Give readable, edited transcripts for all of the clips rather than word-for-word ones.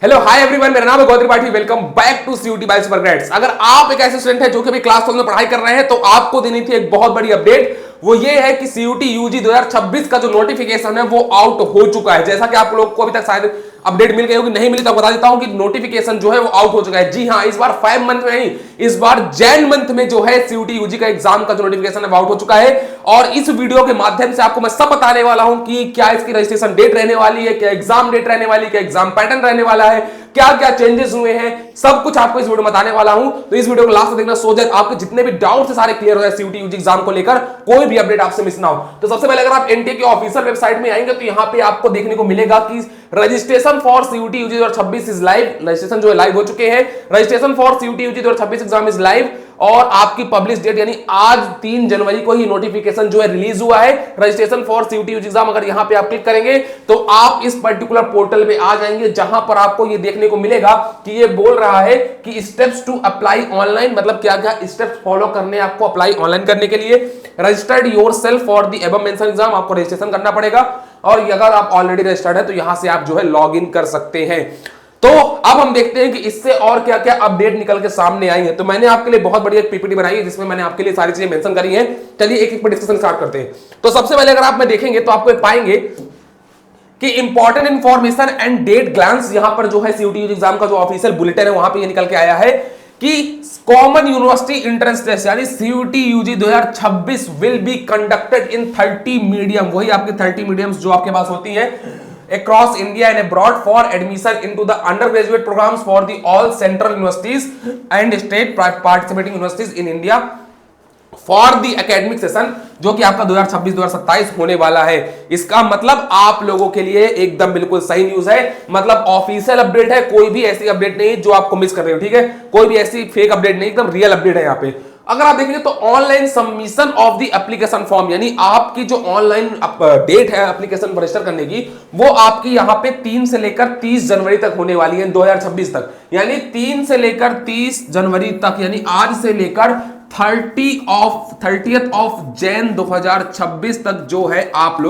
Hello hi everyone, मेरा नाम है Gautam Tripathi. Welcome back to CUET by Supergrades. अगर आप एक ऐसे स्टूडेंट हैं जो कि अभी क्लास 12 में पढ़ाई कर रहे हैं तो आपको देनी थी एक बहुत बड़ी अपडेट। वो ये है कि सीयूटी यूजी 2026 का जो नोटिफिकेशन है वो आउट हो चुका है। जैसा कि आप लोग को अभी तक शायद अपडेट मिल गई होगी, नहीं मिली तो बता देता हूं कि नोटिफिकेशन जो है वो आउट हो चुका है। जी हां, इस बार 5 मंथ में नहीं, इस बार जैन मंथ में जो है सीयूटी यूजी का एग्जाम का जो नोटिफिकेशन है वो आउट हो चुका है। और इस वीडियो के माध्यम से आपको मैं सब बताने वाला हूं कि क्या इसकी रजिस्ट्रेशन डेट रहने वाली है, क्या एग्जाम डेट रहने वाली है, क्या एग्जाम पैटर्न रहने वाला है, क्या क्या चेंजेस हुए हैं, सब कुछ आपको इस वीडियो में बताने वाला हूं। तो इस वीडियो को लास्ट तक देखना, सो दैट आपके जितने भी डाउट्स है सारे क्लियर हो जाए सीयूटी यूजी एग्जाम को लेकर, कोई भी अपडेट आपसे मिस ना हो। तो सबसे पहले अगर आप एनटीए की ऑफिशियल वेबसाइट में आएंगे तो यहां पे आपको देखने को मिलेगा कि registration for CUET UG 2026 is live. Registration जो है लाइव हो चुके हैं। Registration for CUET UG 2026 exam is live और आपकी पब्लिश डेट यानी आज 3 जनवरी को ही नोटिफिकेशन जो है रिलीज हुआ है। Registration for CUET UG exam, अगर यहां पे आप क्लिक करेंगे तो आप इस पर्टिकुलर पोर्टल में आ जाएंगे, जहां पर आपको ये देखने को मिलेगा कि ये बोल रहा है कि स्टेप्स टू अप्लाई ऑनलाइन, मतलब क्या क्या स्टेप्स फॉलो करने आपको अप्लाई ऑनलाइन करने के लिए। Registered yourself for the above mention exam, आपको रजिस्ट्रेशन करना पड़ेगा। और अगर आप ऑलरेडी रजिस्टर्ड है तो यहां से आप जो है लॉग इन कर सकते हैं। तो अब हम देखते हैं कि इससे और क्या क्या अपडेट निकल के सामने आई है। तो मैंने आपके लिए बहुत बढ़िया पीपीटी बनाई है जिसमें मैंने आपके लिए सारी चीजें मेंशन करी हैं। चलिए एक एक पर डिस्कशन स्टार्ट करते हैं। तो सबसे पहले अगर आप में देखेंगे तो आपको पाएंगे कि important information and date glance, यहां पर जो है सीयूटी यूजी एग्जाम का जो ऑफिशियल बुलेटिन है वहां पे ये निकल के आया है कि कॉमन यूनिवर्सिटी एंट्रेंस टेस्ट यानी CUET UG 2026 will be conducted in 30 medium, वही आपके 30 मीडियम्स जो आपके पास होती है across India and abroad for admission into the undergraduate programs for the all central universities and state participating universities in India for the academic session, जो कि आपका 2026-2027 होने वाला है। इसका मतलब आप लोगों के लिए एकदम बिल्कुल सही न्यूज है, मतलब ऑफिशियल अपडेट है, कोई भी ऐसी अपडेट नहीं जो आपको मिस कर रहे हो, ठीक है? कोई भी ऐसी फेक अपडेट नहीं, एकदम रियल अपडेट है यहाँ पे। अगर आप देखेंगे तो online submission of the application form, यानी आपकी जो ऑनलाइन डेट है एप्लीकेशन रजिस्टर करने की, वो आपकी यहां पे 3 से लेकर 30 जनवरी तक होने वाली है 2026 तक। यानी 3 से लेकर 30 जनवरी तक, यानी आज से लेकर 30th ऑफ जैन 2026 तक जो है आप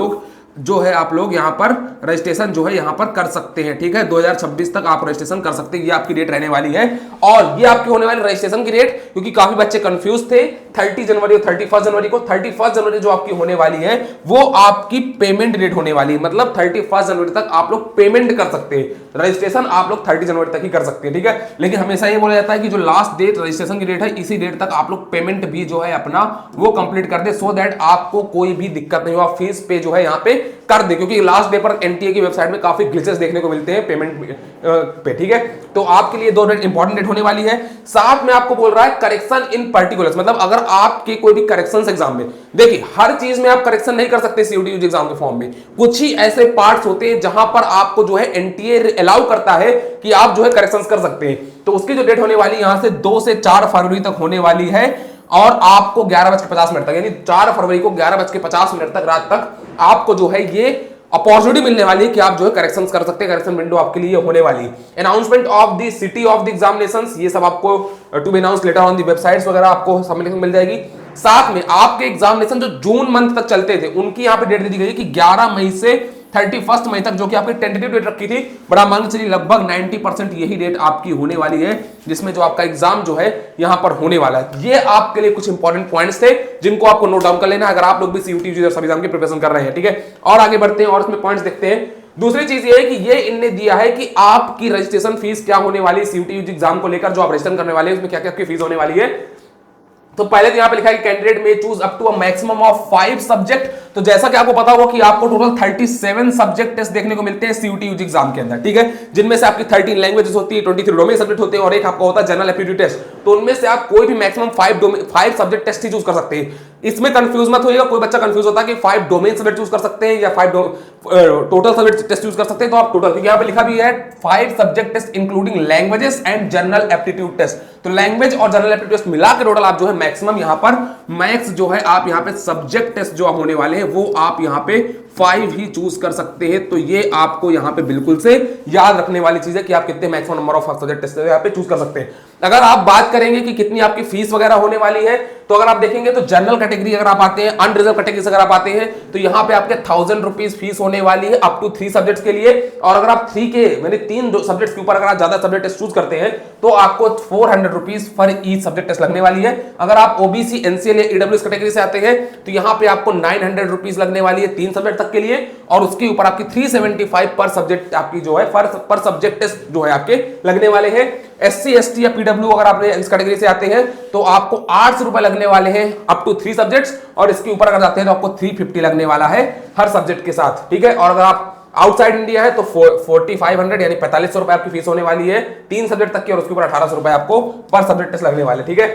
लोग यहां पर रजिस्ट्रेशन जो है यहां पर कर सकते हैं, ठीक है? 2026 तक आप रजिस्ट्रेशन कर सकते हैं, ये आपकी डेट रहने वाली है। और ये आपकी होने वाली रजिस्ट्रेशन की डेट, क्योंकि काफी बच्चे कंफ्यूज थे 30 जनवरी और 31 जनवरी को। 31 जनवरी जो आपकी होने वाली है वो आपकी पेमेंट डेट होने वाली है, मतलब 31 जनवरी तक आप लोग पेमेंट कर सकते हैं। रजिस्ट्रेशन आप लोग 30 जनवरी तक ही कर सकते हैं, ठीक है? लेकिन हमेशा ये बोला जाता है कि जो लास्ट डेट रजिस्ट्रेशन की डेट है इसी डेट तक आप लोग पेमेंट भी जो है अपना वो कंप्लीट कर दे, सो दैट आपको कोई भी दिक्कत नहीं हो, आप फीस पे जो है यहाँ पे कर दे, क्योंकि लास्ट डे पर एनटीए की वेबसाइट में काफी ग्लिचेस देखने को मिलते हैं पेमेंट पे, ठीक है? तो आपके लिए 2 डेट इंपॉर्टेंट डेट होने वाली है। साथ में आपको बोल रहा है करेक्शन इन पर्टिकुलर्स, मतलब अगर आपके कोई भी करेक्शंस एग्जाम में, देखिए हर चीज में आप करेक्शन नहीं कर सकते सीयूटी यूजी एग्जाम के फॉर्म में, कुछ ही ऐसे पार्ट्स होते हैं जहां पर आपको जो है एनटीए अलाउ करता है कि आप जो है करेक्शंस कर सकते हैं। तो उसकी जो डेट होने वाली यहां से 2 से 4 फरवरी तक होने वाली है और आपको 11:50 तक, यानी 4 फरवरी को 11:50 तक रात तक आपको जो है ये अपॉर्चुनिटी मिलने वाली है कि आप जो है करेक्शंस कर सकते हैं। करेक्शन विंडो आपके लिए होने वाली है। Announcement of the city of the examinations, ये सब आपको to be announced later on the websites वगैरह आपको सबमिशन मिल जाएगी। साथ में आपके एग्जामिनेशन जो जून मंथ तक चलते थे उनकी यहां पे डेट दे दी गई कि 11 मई से 31 मई तक, जो कि आपकी टेंटेटिव डेट रखी थी, बड़ा मान चलिए लगभग 90% यही डेट आपकी होने वाली है जिसमें जो आपका एग्जाम जो है यहां पर होने वाला है। ये आपके लिए कुछ इंपॉर्टेंट पॉइंट्स थे जिनको आपको नोट डाउन कर लेना अगर आप लोग भी सीयूटी यूजी एग्जाम की प्रिपरेशन कर रहे हैं, ठीक है? और आगे बढ़ते हैं और इसमें पॉइंट्स देखते हैं। दूसरी चीज ये है कि ये इनने दिया है कि आपकी रजिस्ट्रेशन फीस क्या होने वाली है सीयूटी यूजी एग्जाम को लेकर, जो आप रजिस्टर करने वाले हैं उसमें क्या क्या आपकी फीस होने वाली है। तो पहले तो यहां पे लिखा है कि candidate may choose up to a maximum of 5 subject. तो जैसा कि आपको पता होगा कि आपको टोटल 37 सब्जेक्ट टेस्ट देखने को मिलते हैं सीयूटी यूजी एग्जाम के अंदर, ठीक है? जिनमें से आपकी 13 लैंग्वेजेस होती है, 23 डोमेन सब्जेक्ट होते हैं और एक आपका होता है जनरल एप्टीट्यूड टेस्ट। तो उनमें से आप कोई भी मैक्सिमम 5 सब्जेक्ट टेस्ट ही चूज कर सकते हैं। इसमें कंफ्यूज मत होइएगा, कोई बच्चा कंफ्यूज होता है कि 5 डोमेन सब्जेक्ट चूज कर सकते हैं या 5 टोटल सब्जेक्ट टेस्ट चूज कर सकते हैं। तो आप टोटल, क्योंकि यहां पे लिखा भी है 5 subject test including languages and general aptitude test. तो लैंग्वेज और जनरल एप्टीट्यूड टेस्ट मिला के टोटल आप जो है मैक्सिमम यहां पर मैक्स जो है आप यहां पे सब्जेक्ट टेस्ट जो होने वाले हैं वो आप यहां पे 5 ही चूज कर सकते हैं। तो ये आपको यहां पे बिल्कुल से याद रखने वाली चीज है कि आप कितने maximum number of subject test यहां पे चूज कर सकते हैं। अगर आप बात करेंगे कि कितनी आपकी फीस वगैरह होने वाली है, तो अगर आप देखेंगे तो जनरल कैटेगरी अगर आप आते हैं, अनरिजर्व कैटेगरी से अगर आप आते हैं तो यहाँ पे आपके 1000 रुपीज फीस होने वाली है अप टू 3 सब्जेक्ट्स के लिए। और अगर आप 3 के मैंने 3 सब्जेक्ट्स के ऊपर अगर आप ज्यादा सब्जेक्ट टेस्ट चूज करते हैं तो आपको 400 rupees for each subject test लगने वाली है। अगर आप ओबीसी, एनसीएल या ईडब्ल्यूएस कैटेगरी से आते हैं तो यहाँ पे आपको 900 रुपीज लगने वाली है 3 सब्जेक्ट तक के लिए, और उसके ऊपर आपकी 375 पर सब्जेक्ट आपकी जो है पर सब्जेक्ट टेस्ट जो है आपके लगने वाले हैं। एससी, एसटी या पीडब्ल्यू अगर आप इस कैटेगरी से आते हैं तो आपको 800 रुपए लगने वाले हैं अप टू 3 सब्जेक्ट्स, और इसके ऊपर अगर जाते हैं तो आपको 350 लगने वाला है हर सब्जेक्ट के साथ, ठीक है। और अगर आप आउटसाइड इंडिया है तो 4500 यानी 4500 रुपए आपकी फीस होने वाली है 3 सब्जेक्ट तक की, और उसके ऊपर 1800 रुपए आपको पर सब्जेक्ट टेस्ट लगने वाले, ठीक है।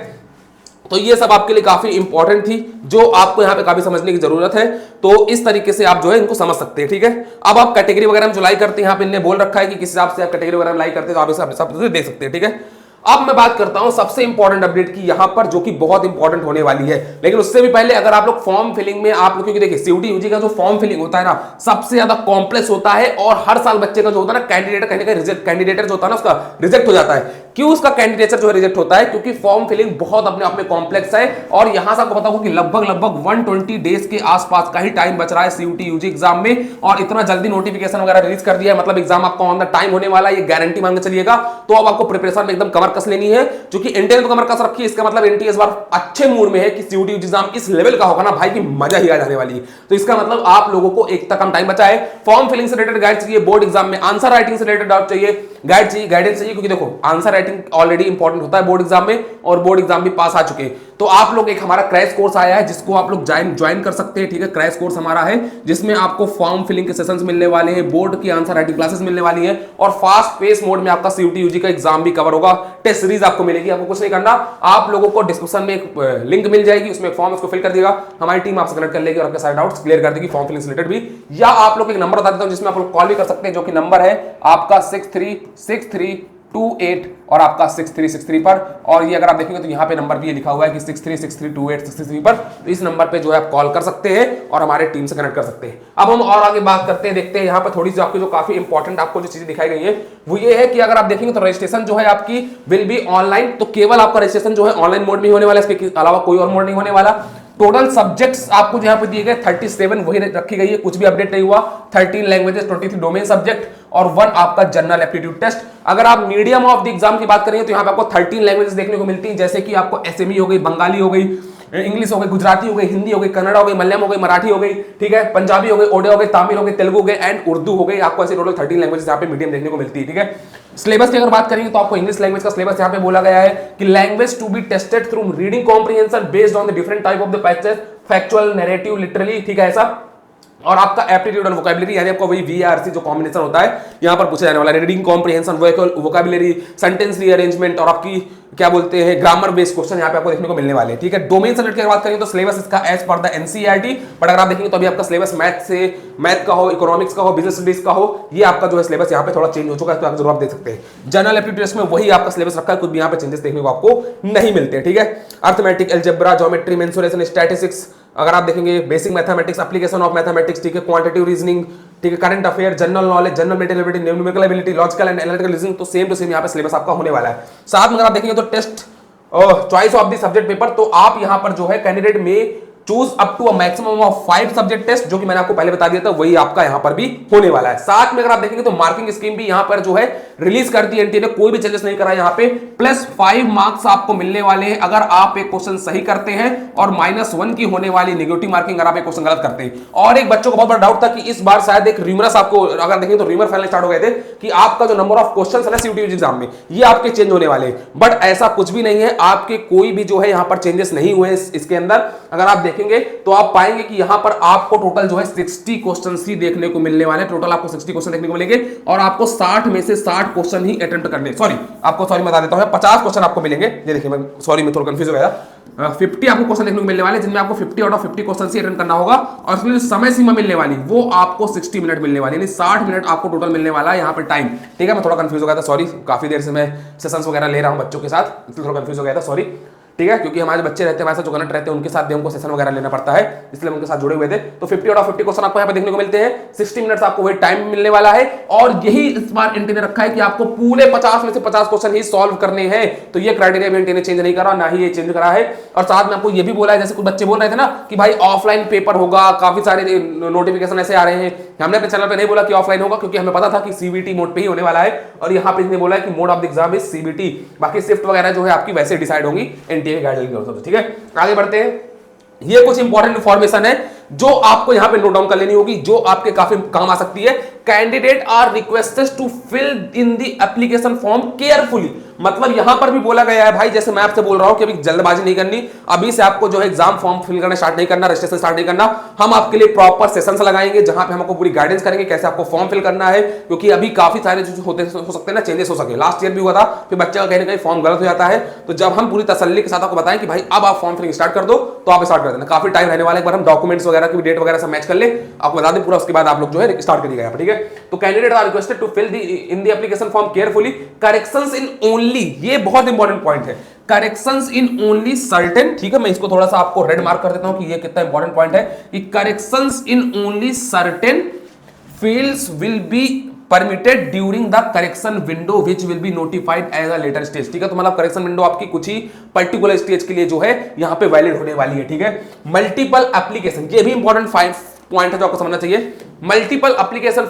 तो ये सब आपके लिए काफी इंपॉर्टेंट थी जो आपको यहाँ पे काफी समझने की जरूरत है। तो इस तरीके से आप जो है इनको समझ सकते हैं, ठीक है। अब आप कैटेगरी वगैरह में जुलाई करते हैं, यहाँ पे इन्हें बोल रखा है कि किस हिसाब से आप कैटेगरी वगैरह में लाई करते हैं, तो आप इस हिसाब से देख सकते हैं, ठीक है। अब मैं बात करता हूं सबसे इंपॉर्टेंट अपडेट की यहां पर, जो कि बहुत इंपॉर्टेंट होने वाली है। लेकिन उससे भी पहले अगर आप लोग फॉर्म फिलिंग में आप लोग, क्योंकि देखिए सीयूटी यूजी का जो फॉर्म फिलिंग होता है ना सबसे ज्यादा कॉम्प्लेक्स होता है, और हर साल बच्चे का जो होता है ना कैंडिडेटर जो होता है ना उसका रिजेक्ट हो जाता है। क्यों उसका कैंडिडेचर जो है रिजेक्ट होता है? क्योंकि फॉर्म फिलिंग बहुत अपने आप में कॉम्प्लेक्स है, और यहां से आपको बताऊं कि लगभग 120 डेज के आसपास का ही टाइम बच रहा है सीयूटी यूजी एग्जाम में, और इतना जल्दी नोटिफिकेशन वगैरह रिलीज कर दिया है, मतलब एग्जाम आपका ऑन द टाइम होने वाला है, ये गारंटी मान के चलिएगा। तो अब आपको प्रिपरेशन में एकदम कमर कस लेनी है, क्योंकि एनटीए ने तो कमर कस रखी है, इसका मतलब एनटीए इस बार अच्छे मूड में है कि सीयूटी यूजी एग्जाम इस लेवल का होगा ना भाई कि मजा ही आ जाने वाली है। तो इसका मतलब आप लोगों को एक तक कम टाइम बचा है। फॉर्म फिलिंग से रिलेटेड गाइड चाहिए, बोर्ड एग्जाम में आंसर राइटिंग से रिलेटेड डाउट चाहिए, गाइडेंस चाहिए, क्योंकि देखो आंसर राइटिंग ऑलरेडी इंपॉर्टेंट होता है बोर्ड एग्जाम में, और बोर्ड एग्जाम भी पास आ चुके हैं। तो आप लोग एक हमारा क्रैश कोर्स आया है जिसको आप लोग ज्वाइन कर सकते हैं, ठीक है। क्रैश कोर्स हमारा है जिसमें आपको फॉर्म फिलिंग के सेशंस मिलने वाले हैं, बोर्ड की आंसर राइटिंग क्लासेस मिलने वाली है, और फास्ट पेस मोड में आपका सीयूटी यूजी का एग्जाम भी कवर होगा। टेस्ट सीरीज आपको मिलेगी, आपको कुछ नहीं करना, आप लोगों को डिस्क्रिप्शन में एक लिंक मिल जाएगी, उसमें फॉर्म उसको फिल कर देगा, हमारी टीम आपसे कनेक्ट कर लेगी और आपके सारे डाउट्स क्लियर कर देगी फॉर्म फिलिंग से रिलेटेड भी। या आप लोग एक नंबर बता देता हूं जिसमें आप लोग कॉल भी कर सकते हैं, जो कि नंबर है आपका 636328 और आपका 6363 पर। और ये अगर आप देखेंगे तो यहाँ पे नंबर भी ये लिखा हुआ है कि 636328 पर, तो इस नंबर पे जो है आप कॉल कर सकते हैं और हमारे टीम से कनेक्ट कर सकते हैं। अब हम और आगे बात करते हैं, देखते हैं यहाँ पे थोड़ी सी आपको जो काफी इंपॉर्टेंट आपको जो चीजें दिखाई गई है वो ये है कि अगर आप देखेंगे तो रजिस्ट्रेशन जो है आपकी विल बी ऑनलाइन, तो केवल आपका रजिस्ट्रेशन जो है ऑनलाइन मोड में होने वाला है, इसके अलावा कोई और मोड नहीं होने वाला। टोटल सब्जेक्ट्स आपको यहाँ पे दिए गए 37 वही रखी गई है, कुछ भी अपडेट नहीं हुआ। 13 लैंग्वेजेस, 23 डोमेन सब्जेक्ट और 1 आपका जनरल एप्टीट्यूड टेस्ट। अगर आप मीडियम ऑफ द एग्जाम की बात करेंगे तो यहाँ पे आपको 13 लैंग्वेजेस देखने को मिलती हैं, जैसे कि आपको एसएमई हो गई, बंगाली हो गई, इंग्लिश हो गई, गुजराती हो गई, हिंदी हो गई, कन्नड़ हो गई, मलयालम हो गई, मराठी हो गई, ठीक है, पंजाबी हो गई, ओडिया हो गई, तमिल हो गई, तेलुगु हो गई एंड उर्दू हो गई। आपको ऐसे टोटल 13 लैंग्वेजेस यहाँ पे मीडियम देखने को मिलती है, ठीक है। सिलेबस की अगर बात करेंगे तो आपको इंग्लिश लैंग्वेज का सिलेबस यहाँ पे बोला गया है कि language to be tested through reading comprehension based on the different type of the passage, factual, narrative, literally, ठीक है ऐसा। और आपका एप्टीट्यूड और वोकैबुलरी यानी आपको वही वीआरसी जो कॉम्बिनेशन होता है यहाँ पर पूछा जाने वाला है, reading comprehension, vocabulary, sentence rearrangement और आपकी क्या बोलते हैं ग्रामर बेस्ड क्वेश्चन यहाँ पे आपको देखने को मिलने वाले हैं, ठीक है। डोमेन सब्जेक्ट की बात करें तो सिलेबस इसका as per the NCERT, but अगर आप देखेंगे तो अभी आपका सिलेबस मैथ का हो, इकोनॉमिक्स का हो, बिजनेस स्टडीज का हो, ये आपका जो है सिलेबस यहाँ पे थोड़ा चेंज हो चुका है, तो आप जरूर आप देख सकते हैं। जनरल एप्टीट्यूड में वही आपका सिलेबस रखा है, कुछ भी यहाँ पे चेंजेस देखने को आपको नहीं मिलते, ठीक है। Arithmetic, algebra, geometry, mensuration, statistics, अगर आप देखेंगे basic mathematics, application of mathematics, ठीक है, क्वांटिटेटिव रीजनिंग, ठीक है, current affair, general knowledge, general mental ability, numerical ability, logical and analytical reasoning, तो सेम टू सेम यहाँ पे सिलेबस आपका होने वाला है। साथ में अगर आप देखेंगे तो test choice of the subject paper, तो आप यहां पर जो है candidate may choose up to a maximum of 5 subject test, जो कि मैंने आपको पहले बता दिया था, वही आपका यहां पर भी होने वाला है। साथ में अगर आप देखेंगे तो मार्किंग स्कीम भी यहां पर जो है रिलीज कर दी एनटीए ने, कोई भी चेंजेस नहीं करा यहां पे। +5 मार्क्स आपको मिलने वाले हैं अगर आप एक क्वेश्चन सही करते हैं, और -1 की होने वाली नेगेटिव मार्किंग अगर आप एक क्वेश्चन गलत करते हैं। और एक बच्चों को बहुत बड़ा डाउट था कि इस बार शायद एक र्यूमरस आपको अगर देखेंगे तो र्यूमर फैलने स्टार्ट हो गए थे कि आपका जो नंबर ऑफ क्वेश्चन है ना सीयूटी एग्जाम में ये आपके चेंज होने वाले, बट ऐसा कुछ भी नहीं है, आपके कोई भी जो है यहां पर चेंजेस नहीं हुए इसके अंदर। अगर आप देखेंगे तो आप पाएंगे कि यहां पर आपको टोटल जो है 60 क्वेश्चन ही देखने को मिलने वाले, टोटल आपको 60 क्वेश्चन देखने को मिलेंगे, और आपको 60 में से 60 क्वेश्चन ही अटेम्प्ट करने, सॉरी बता देता हूं, 50 क्वेश्चन आपको मिलेंगे। ये देखिए मैं थोड़ा कंफ्यूज हो गया, 50 आपको क्वेश्चन देखने को मिलने वाले, जिनमें आपको 50 out of 50 question he attempt करना होगा, और इसमें समय सीमा मिलने वाली वो आपको 60 मिनट मिलने वाली, यानी 60 मिनट आपको टोटल मिलने वाला है यहाँ पर टाइम, ठीक है। मैं थोड़ा कंफ्यूज हो गया था, सॉरी, काफी देर से मैं सेशंस वगैरह ले रहा हूं बच्चों के साथ, इसलिए थोड़ा कंफ्यूज हो गया था, सॉरी, ठीक है, क्योंकि हमारे बच्चे रहते हैं हमारे साथ जो करंट रहते हैं उनके साथ भी हमको सेशन वगैरह लेना पड़ता है, इसलिए उनके साथ जुड़े हुए थे। तो 50 आउट ऑफ 50 क्वेश्चन आपको यहाँ पे देखने को मिलते हैं, 60 मिनट्स आपको वही टाइम मिलने वाला है, और यही इस बार एनटी ने रखा है कि आपको पूरे 50 में से 50 क्वेश्चन ही सॉल्व करने हैं। तो ये क्राइटेरिया भी एनटी ने चेंज नहीं करा, ना ही ये चेंज करा है। और साथ में आपको ये भी बोला है, जैसे कुछ बच्चे बोल रहे थे ना कि भाई ऑफलाइन पेपर होगा, काफी सारे नोटिफिकेशन ऐसे आ रहे हैं, हमने अपने चैनल पे नहीं बोला कि ऑफलाइन होगा, क्योंकि हमें पता था कि सीबीटी मोड पे ही होने वाला है, और यहाँ पे इसने बोला है कि mode of the exam is CBT, बाकी शिफ्ट वगैरह जो है आपकी वैसे डिसाइड होंगी एनटीए के गाइडलाइन के अनुसार। ठीक है, आगे बढ़ते हैं। ये कुछ इंपॉर्टेंट इंफॉर्मेशन है जो आपको यहां पे नोट डाउन कर लेनी होगी, जो आपके काफी काम आ सकती है। Candidate are requested to fill in the application form carefully, मतलब यहां पर भी बोला गया है भाई, जैसे मैं आपसे बोल रहा हूं कि अभी जल्दबाजी नहीं करनी, अभी से आपको जो है एग्जाम फॉर्म फिल करना स्टार्ट नहीं करना, रजिस्ट्रेशन स्टार्ट नहीं करना। हम आपके लिए प्रॉपर सेशंस लगाएंगे जहां पे हम आपको पूरी गाइडेंस करेंगे कैसे आपको फॉर्म फिल करना है, क्योंकि अभी काफी सारे जो होते हो सकते हैं ना, चेंजेस हो सके। लास्ट ईयर भी हुआ था, फिर बच्चे का कहीं ना कहीं फॉर्म गलत हो जाता है, तो जब हम पूरी तसल्ली के साथ आपको बताएं कि भाई अब आप फॉर्म फिलिंग स्टार्ट कर दो, तो आप स्टार्ट कर देना। काफी टाइम रहने वाला है, एक बार हम डॉक्यूमेंट्स वगैरह की डेट वगैरह सब मैच कर ले, आपको बता दें पूरा, उसके बाद आप लोग जो है स्टार्ट करिएगा यहाँ पर। ठीक है, तो candidate are requested to fill in the application form carefully, corrections in only, ये बहुत इंपॉर्टेंट पॉइंट है, करेक्शंस इन ओनली सर्टेन। ठीक है, मैं इसको थोड़ा सा आपको रेड मार्क कर देता हूं कि ये कितना इंपॉर्टेंट पॉइंट है, कि corrections in only certain fields will be permitted during the correction window which will be notified as a later stage. ठीक है, तो मतलब करेक्शन विंडो आपकी कुछ ही पर्टिकुलर स्टेज के लिए जो है यहां पे वैलिड होने वाली है। ठीक है, मल्टीपल एप्लीकेशन, ये भी इंपॉर्टेंट पॉइंट है जो आपको समझना चाहिए। Multiple application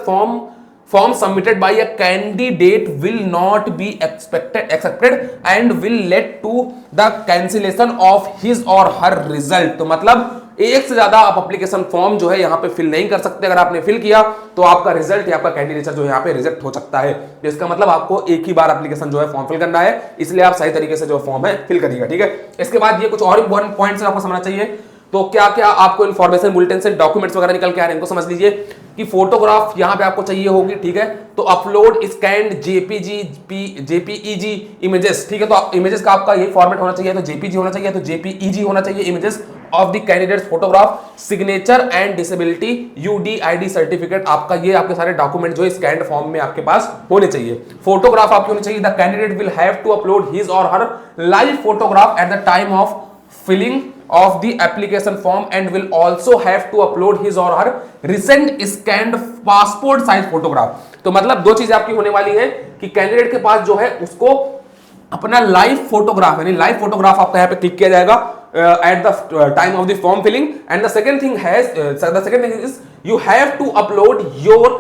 form submitted by a candidate will not be accepted and will lead to the cancellation of his or her result। तो मतलब एक से ज्यादा आप एप्लीकेशन फॉर्म जो है यहाँ पे फिल नहीं कर सकते। अगर आपने फिल किया तो आपका रिजल्ट या आपका कैंडिडेचर जो है यहाँ पे रिजेक्ट हो सकता है। तो इसका मतलब आपको एक ही बार एप्लीकेशन जो है फॉर्म फिल करना है, इसलिए आप सही तरीके से जो फॉर्म है फिल करिएगा। ठीक है, इसके बाद ये कुछ और इंपॉर्टेंट पॉइंट्स आपको समझना चाहिए। तो क्या क्या आपको इन्फॉर्मेशन बुलेटिन से डॉक्यूमेंट्स वगैरह निकल के आ रहे हैं, इनको समझ लीजिए। कि फोटोग्राफ यहां पे आपको चाहिए होगी। ठीक है, तो अपलोड स्कैन्ड जेपीईजी इमेजेस। ठीक है, तो इमेजेस का आपका ये फॉर्मेट होना चाहिए, तो जेपीजी होना चाहिए, तो जेपीईजी होना चाहिए images of the candidates photograph, signature and disability UDID certificate. आपका ये आपके सारे डॉक्यूमेंट जो स्कैन्ड फॉर्म में आपके पास होने चाहिए। फोटोग्राफ आपकी होनी चाहिए। The candidate will have to upload his or her live photograph at the time of filling of the application form and will also have to upload his or her recent scanned passport size photograph। तो मतलब दो चीजें आपकी होने वाली है कि candidate के पास जो है उसको अपना लाइव फोटोग्राफ, यानी लाइव फोटोग्राफ आपका यहाँ पे क्लिक किया जाएगा at the time of the form filling, and the second thing is you have to upload your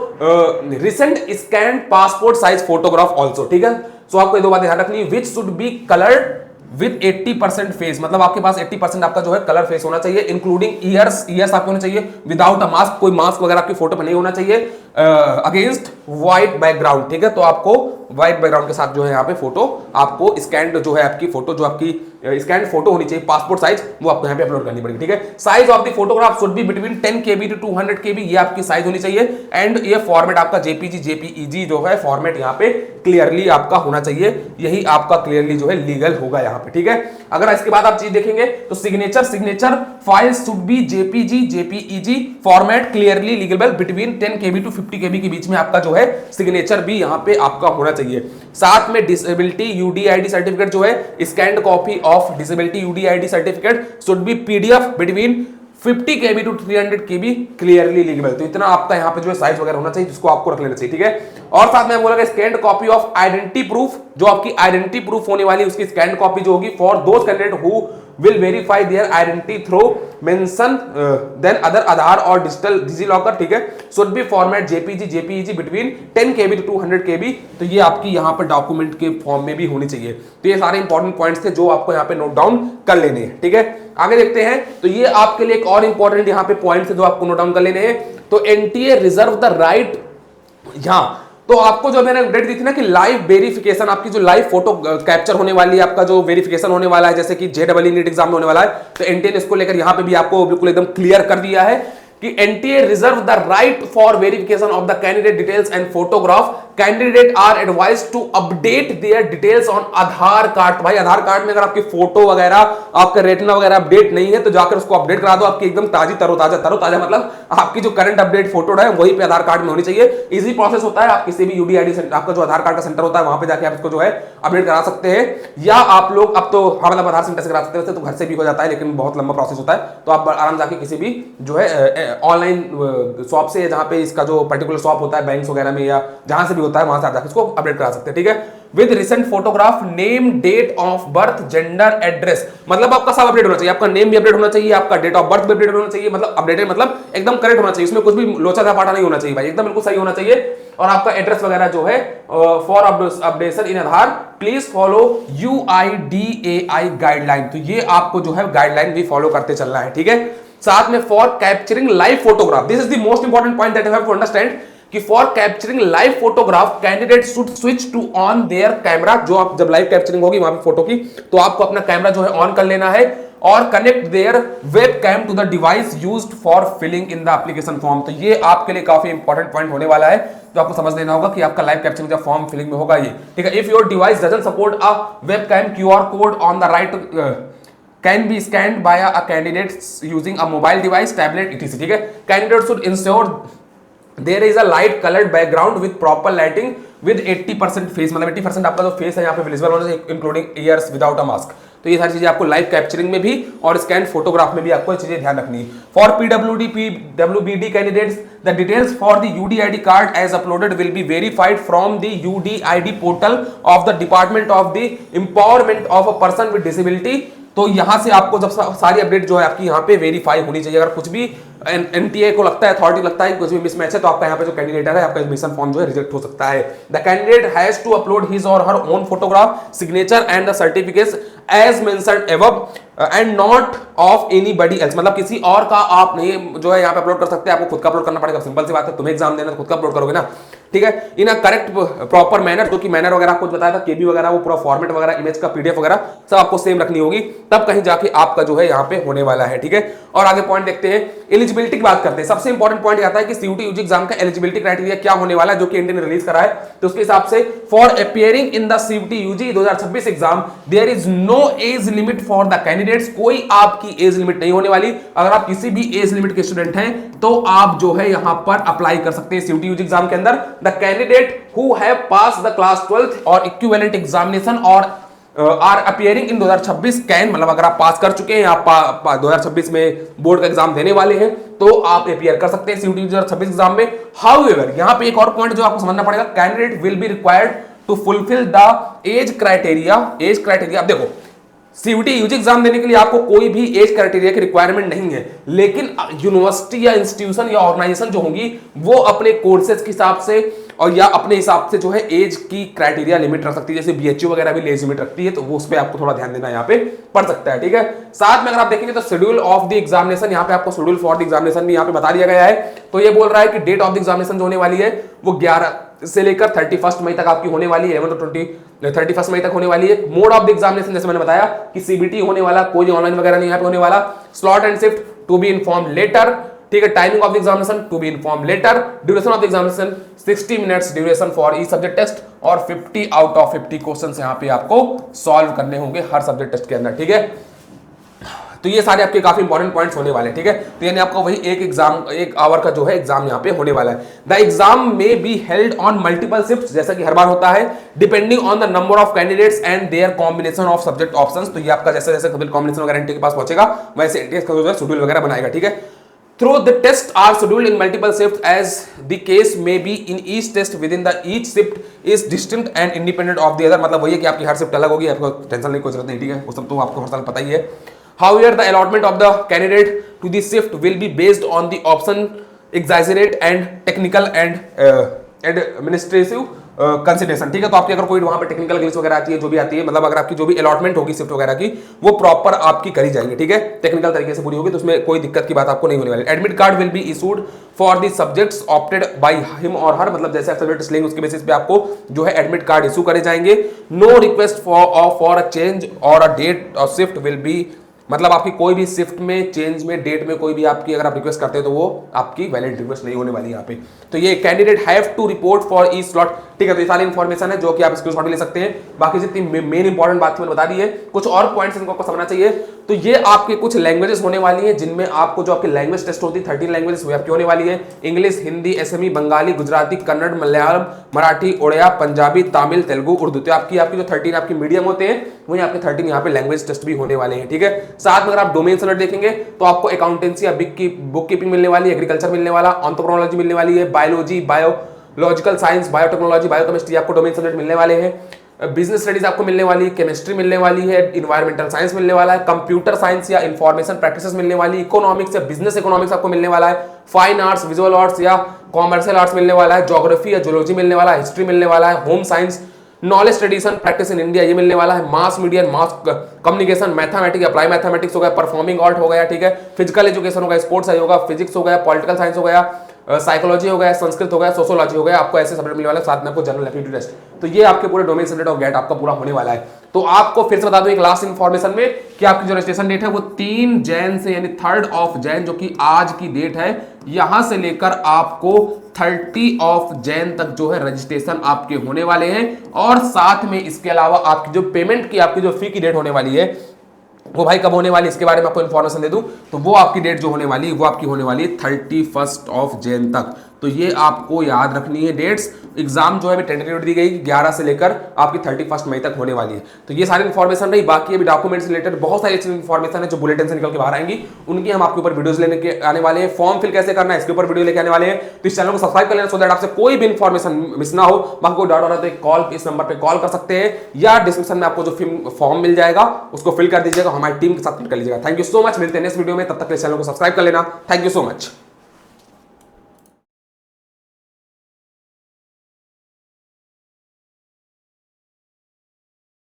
recent scanned passport size photograph also। ठीक है, सो आपको ये दो बातें ध्यान रखनी है। which should be colored with 80% face, मतलब आपके पास 80% आपका जो है कलर फेस होना चाहिए, इंक्लूडिंग ईयर्स आपके होने चाहिए, विदाउट अ मास्क, कोई मास्क वगैरह आपकी फोटो पर नहीं होना चाहिए, अगेंस्ट व्हाइट बैकग्राउंड। ठीक है, तो आपको व्हाइट बैकग्राउंड के साथ जो है यहाँ पे फोटो आपको स्कैन्ड जो है आपकी फोटो जो आपकी स्कैन्ड फोटो होनी चाहिए पासपोर्ट साइज, वो आपको यहाँ पे अपलोड करनी पड़ेगी। ठीक है, size of the photograph should be between 10 KB to 200 KB, ये आपकी साइज होनी चाहिए। एंड ये फॉर्मेट आपका जेपीजी जेपीईजी जो है फॉर्मेट यहाँ पे क्लियरली आपका होना चाहिए, यही आपका क्लियरली जो है लीगल होगा यहाँ पे। ठीक है, अगर इसके बाद आप चीज देखेंगे तो signature files should be JPG JPEG format clearly legal between 10 KB to 50 KB के बीच में आपका जो है सिग्नेचर भी यहाँ पे आपका होना चाहिए। साथ में डिसेबिलिटी यूडीआईडी सर्टिफिकेट जो है scanned copy of disability UDID certificate should be PDF between 50 KB to 300 KB clearly legal. तो इतना आपका यहाँ पे जो है साइज वगैरह होना चाहिए, जिसको आपको रख लेना चाहिए। ठीक है, और साथ में बोला scanned copy of identity proof, जो आपकी आइडेंटिटी प्रूफ होने वाली है उसकी स्कैन्ड कॉपी जो होगी for those candidate who will verify their identity through mention then other Aadhaar or digital DigiLocker। ठीक है, should be format JPG JPEG between 10 KB to 200 KB। तो ये आपकी यहाँ पर डॉक्यूमेंट के फॉर्म में भी होनी चाहिए। तो ये सारे इंपॉर्टेंट पॉइंट्स थे जो आपको यहाँ पे नोट डाउन कर लेने हैं। ठीक है, आगे देखते हैं। तो ये आपके लिए एक और इंपॉर्टेंट यहाँ पे पॉइंट्स है जो आपको नोट डाउन कर लेने हैं। तो एनटीए रिजर्व द राइट, यहाँ तो आपको जो मैंने अपडेट दी थी ना कि लाइव वेरिफिकेशन, आपकी जो लाइव फोटो कैप्चर होने वाली है, आपका जो वेरिफिकेशन होने वाला है जैसे कि जेईई नीट एग्जाम में होने वाला है, तो एनटीए ने इसको लेकर यहां पे भी आपको बिल्कुल एकदम क्लियर कर दिया है कि NTA reserve the right for verification of the candidate details and photograph candidate are advise to update their details on Aadhaar card. तो भाई आधार कार्ड में अगर आपकी फोटो वगैरह, आपका रेटिना वगैरह अपडेट नहीं है तो जाकर उसको अपडेट करा दो। आपकी एकदम ताजी तरोताजा मतलब आपकी जो करंट अपडेट फोटो है वही पे आधार कार्ड में होनी चाहिए। इजी प्रोसेस होता है, आप किसी भी यूडीआईडी आपका जो आधार कार्ड का सेंटर होता है वहां पे जाके आप इसको जो है अपडेट करा सकते हैं, या आप लोग अब तो हाँ मतलब आधार सेंटर से करा सकते हैं, तो घर से भी हो जाता है लेकिन बहुत लंबा प्रोसेस होता है। तो आप आराम जाके किसी भी जो है ऑनलाइन शॉप से, जहां पे इसका जो पर्टिकुलर शॉप होता है बैंक्स वगैरह में या जहां से भी होता है वहां से आप जाके इसको अपडेट करा सकते हैं, ठीक है। With recent photograph, name, date of birth, gender, address, मतलब आपका सब अपडेट होना चाहिए। आपका नेम भी अपडेट होना चाहिए, आपका डेट ऑफ बर्थ भी अपडेट होना चाहिए, मतलब अपडेटेड मतलब एकदम करेक्ट होना चाहिए, उसमें कुछ भी लोचा धापाटा नहीं होना चाहिए भाई, एकदम बिल्कुल सही होना चाहिए। और आपका एड्रेस वगैरह जो है for updation in Aadhaar please follow UIDAI guideline. तो ये आपको जो है गाइडलाइन भी फॉलो करते चलना है, ठीक है। साथ में for capturing live photograph, this is the most important point that you have to understand कि for capturing live photograph candidate should switch to on their camera. जो आप जब लाइव कैप्चरिंग होगी वहां पे फोटो की, तो आपको अपना कैमरा जो है ऑन कर लेना है और connect their webcam to the device used for filling in the application form. तो ये आपके लिए काफी इंपॉर्टेंट पॉइंट होने वाला है, तो आपको समझ लेना होगा कि आपका लाइव कैप्चरिंग जब फॉर्म फिलिंग में होगा ये, ठीक है। If your device doesn't support a webcam, QR code on the right can be scanned by a candidate using a mobile device, tablet, etc. ठीक है। Candidate should ensure there is a light colored background with proper lighting with 80% face, मतलब 80% आपका जो face है यहाँ पे visible होना चाहिए, including years without a mask. तो ये सारी चीजें आपको लाइव कैप्चरिंग में भी और स्कैन फोटोग्राफ में भी आपको ये चीजें ध्यान रखनी है। For PWD candidates, the details for the UDID card as uploaded will be verified from the UDID portal of the department of the empowerment of a person with disability. तो यहां से आपको जब सारी अपडेट जो है आपकी यहां पे वेरीफाई होनी चाहिए। अगर कुछ भी NTA को लगता है, अथॉरिटी लगता है कुछ भी मिसमैच है, तो आपका यहाँ पे जो कैंडिडेट है आपका एडमिशन फॉर्म जो है रिजेक्ट हो सकता है। The candidate has to upload his or her own photograph, signature and the certificates as mentioned above and not of anybody else, मतलब किसी और का आप नहीं जो है यहाँ पे अपलोड कर सकते हैं, आपको खुद का अपलोड करना पड़ेगा। सिंपल सी बात है, तुम्हें एग्जाम देना तो खुद का अपलोड करोगे ना, ठीक है। इन अ करेक्ट प्रॉपर मैनर, जो कि मैनर वगैरह आपको बताया था, केबी वगैरह वो पूरा फॉर्मेट वगैरह, इमेज का PDF वगैरह सब आपको सेम रखनी होगी, तब कहीं जाके आपका जो है यहाँ पे होने वाला है, ठीक है। और आगे पॉइंट देखते हैं, एलिजिबिलिटी की बात करते हैं। सबसे इंपॉर्टेंट पॉइंट आता है कि CUT UG एग्जाम का एलिजिबिलिटी क्राइटेरिया क्या होने वाला है, जो कि इंडिया ने रिलीज करा है। तो उसके हिसाब से for appearing in the CUT UG 2026 exam there is no age limit for the candidates, कोई आपकी एज लिमिट नहीं होने वाली। अगर आप किसी भी एज लिमिट के स्टूडेंट हैं तो आप जो है यहां पर अप्लाई कर सकते हैं CUT UG एग्जाम के अंदर। The candidate who have passed the class 12th और equivalent examination और आर अपीयरिंग इन 2026 कैन, मतलब अगर आप पास कर चुके हैं, आप 2026 में बोर्ड का एग्जाम देने वाले हैं, तो आप अपीयर कर सकते हैं CUT 2026 एग्जाम में। हाउएवर यहां पे एक और पॉइंट जो आपको समझना पड़ेगा, candidate will be required to fulfil the age criteria. Age criteria, देखो CUT UG एग्जाम देने के लिए आपको कोई भी एज क्राइटेरिया की रिक्वायरमेंट नहीं है, लेकिन यूनिवर्सिटी या इंस्टीट्यूशन या ऑर्गेनाइजेशन जो होंगी वो अपने कोर्सेज के हिसाब से और या अपने हिसाब से जो है एज की क्राइटेरिया लिमिट रख सकती है। जैसे BHU वगैरह भी एज लिमिट रखती है, तो वो उस पर आपको थोड़ा ध्यान देना यहाँ पे पड़ सकता है, ठीक है। साथ में अगर आप देखेंगे तो शेड्यूल ऑफ द एग्जामिनेशन, यहाँ पे आपको शेड्यूल फॉर द एग्जामिनेशन भी यहाँ पे बता दिया गया है। तो ये बोल रहा है कि डेट ऑफ द एग्जामिनेशन जो होने वाली है वो 11 से लेकर 31 मई तक आपकी होने वाली है, 11 to 31 मई तक होने वाली है। मोड ऑफ द एग्जामिनेशन जैसे मैंने बताया कि CBT होने वाला, कोई ऑनलाइन वगैरह नहीं यहाँ पे होने वाला। Slot and shift to be inform later, ठीक है। Timing of the examination to be inform later. Duration of the examination 60 minutes duration for each subject test और 50 आउट ऑफ 50 क्वेश्चंस यहाँ पे आपको सॉल्व करने होंगे हर सब्जेक्ट टेस्ट के अंदर, ठीक है। तो ये सारे आपके काफी इंपॉर्टेंट पॉइंट्स होने वाले हैं, ठीक है। तो यानी आपका वही एक आवर का जो है एग्जाम यहाँ पे होने वाला है। द एग्जाम में be held on multiple shifts, जैसा कि हर बार होता है, depending on the number of candidates and there combination of subject options. तो ये आपका जैसे जैसे कॉम्बिनेशन वगैरह एनटीए के पास पहुंचेगा वैसे एनटीए का जो है शेड्यूल वगैरह बनाएगा, ठीक है। Through the tests are scheduled in multiple shifts as the case may be in each test within the each shift is distinct and independent of the other, मतलब वही है कि आपकी हर शिफ्ट अलग होगी, आपको टेंशन नहीं, कोई जरूरत नहीं, ठीक है। वो सब तो आपको हर साल पता ही है। However, the allotment of the candidate to the shift will be based on the option exaggerate and technical and administrative consideration, ठीक है। तो आपकी अगर कोई वहां पे टेक्निकल ग्लिच वगैरह आती है, जो भी आती है, मतलब अगर आपकी जो भी अलॉटमेंट होगी शिफ्ट वगैरह की, वो प्रॉपर आपकी करी जाएगी, ठीक है, टेक्निकल तरीके से पूरी होगी, तो उसमें कोई दिक्कत की बात आपको नहीं होने वाली। Admit card will be issued for the subjects opted by him और हर, मतलब जैसे आप सब्जेक्ट लेंगे उसके बेसिस पे आपको जो है एडमिट कार्ड इशू करे जाएंगे। No request for a change और अ डेट और शिफ्ट विल बी, मतलब आपकी कोई भी शिफ्ट में, चेंज में, डेट में कोई भी आपकी अगर आप रिक्वेस्ट करते हैं तो वो आपकी वैलिड रिक्वेस्ट नहीं होने वाली यहाँ पे। तो ये candidate have to report for each slot, ठीक है। तो ये सारी इन्फॉर्मेशन है जो कि आप स्क्रीनशॉट ले सकते हैं। बाकी जितनी मेन इंपॉर्टेंट बात मैंने बता दी है, कुछ और पॉइंट्स इनको आपको समझना चाहिए। तो ये आपके कुछ लैंग्वेजेस होने वाली हैं जिनमें आपको जो आपकी लैंग्वेज टेस्ट होती है 13 लैंग्वेजेस वो आपकी होने वाली है। इंग्लिश, हिंदी, एसएमई, बंगाली, गुजराती, कन्नड़, मलयालम, मराठी, उड़िया, पंजाबी, तमिल, तेलुगु, उर्दू। तो आपकी जो 13 आपकी मीडियम होते हैं वही आपके 13 यहाँ पे लैंग्वेज टेस्ट भी होने वाले हैं, ठीक है। साथ में अगर आप डोमेन सेलेक्ट देखेंगे तो आपको अकाउंटेंसी या बुक कीपिंग मिलने वाली है, एग्रीकल्चर मिलने वाला, एंथ्रोपोलॉजी मिलने वाली है, biology, biological science, biotechnology, biochemistry आपको डोमेन सब्जेक्ट मिलने वाले हैं। बिजनेस स्टडीज आपको मिलने वाली है, केमिस्ट्री मिलने वाली है, इन्वायरमेंटल साइंस मिलने वाला है, कंप्यूटर साइंस या इंफॉर्मेशन प्रैक्टिसेस मिलने वाली, इकोनॉमिक्स या बिजनेस इकोनॉमिक्स आपको मिलने वाला है, फाइन आर्ट्स, विजुअल आर्ट्स या कॉमर्शियल आर्ट्स मिलने वाला है, ज्योग्राफी या जूलॉजी मिलने वाला है, हिस्ट्री मिलने वाला है, home science, knowledge tradition practice in India ये मिलने वाला है, mass media, mass communication, mathematics, apply mathematics हो गया, परफॉर्मिंग आर्ट हो गया, ठीक है, फिजिकल एजुकेशन हो गया, स्पोर्ट्स होगा, फिजिक्स हो गया, पॉलिटिकल साइंस हो गया, साइकोलॉजी हो गया, संस्कृत हो गया, सोशियोलॉजी हो गया, आपको ऐसे सब्जेक्ट मिलने वाले, साथ में आपको जनरल एप्टीट्यूड टेस्ट। तो ये आपके पूरे डोमेन सब्जेक्ट ऑफ गेट आपका पूरा होने वाला है। तो आपको फिर से बता दूं एक लास्ट इंफॉर्मेशन में कि आपकी जो रजिस्ट्रेशन डेट है वो 3 जैन से यानी 3 जैन जो कि आज की डेट है, यहां से लेकर आपको 30 जैन तक जो है रजिस्ट्रेशन आपके होने वाले हैं। और साथ में इसके अलावा आपकी जो पेमेंट की आपकी जो फी की डेट होने वाली है वो भाई कब होने वाली इसके बारे में आपको इन्फॉर्मेशन दे दूं तो वो आपकी डेट जो होने वाली है वो आपकी होने वाली है 31 जैन तक। तो ये आपको याद रखनी है डेट्स। एग्जाम जो है टेंटेटिव दी गई 11 से लेकर आपकी 31 मई तक होने वाली है। तो ये सारी इन्फॉर्मेशन रही। बाकी अभी डॉक्यूमेंट्स रिलेटेड बहुत सारी अच्छी इन्फॉर्मेशन है जो बुलेटिन से निकल के बाहर आएंगी, उनकी हम आपके ऊपर वीडियोस लेने के आने वाले हैं। फॉर्म फिल कैसे करना है इसके ऊपर वीडियो लेके आने वाले हैं। तो इस चैनल को सब्सक्राइब कर लेना सो दैट आपसे कोई भी इन्फॉर्मेशन मिस ना हो। बाकी कोई डाउट हो रहा है तो कॉल इस नंबर पर कॉल कर सकते हैं या डिस्क्रिप्शन में आपको जो फॉर्म मिल जाएगा उसको फिल कर दीजिएगा, हमारी टीम के साथ फिल कर लीजिएगा। थैंक यू सो मच, मिलते हैं नेक्स्ट वीडियो में, तब तक इस चैनल को सब्सक्राइब कर लेना। Thank you so much.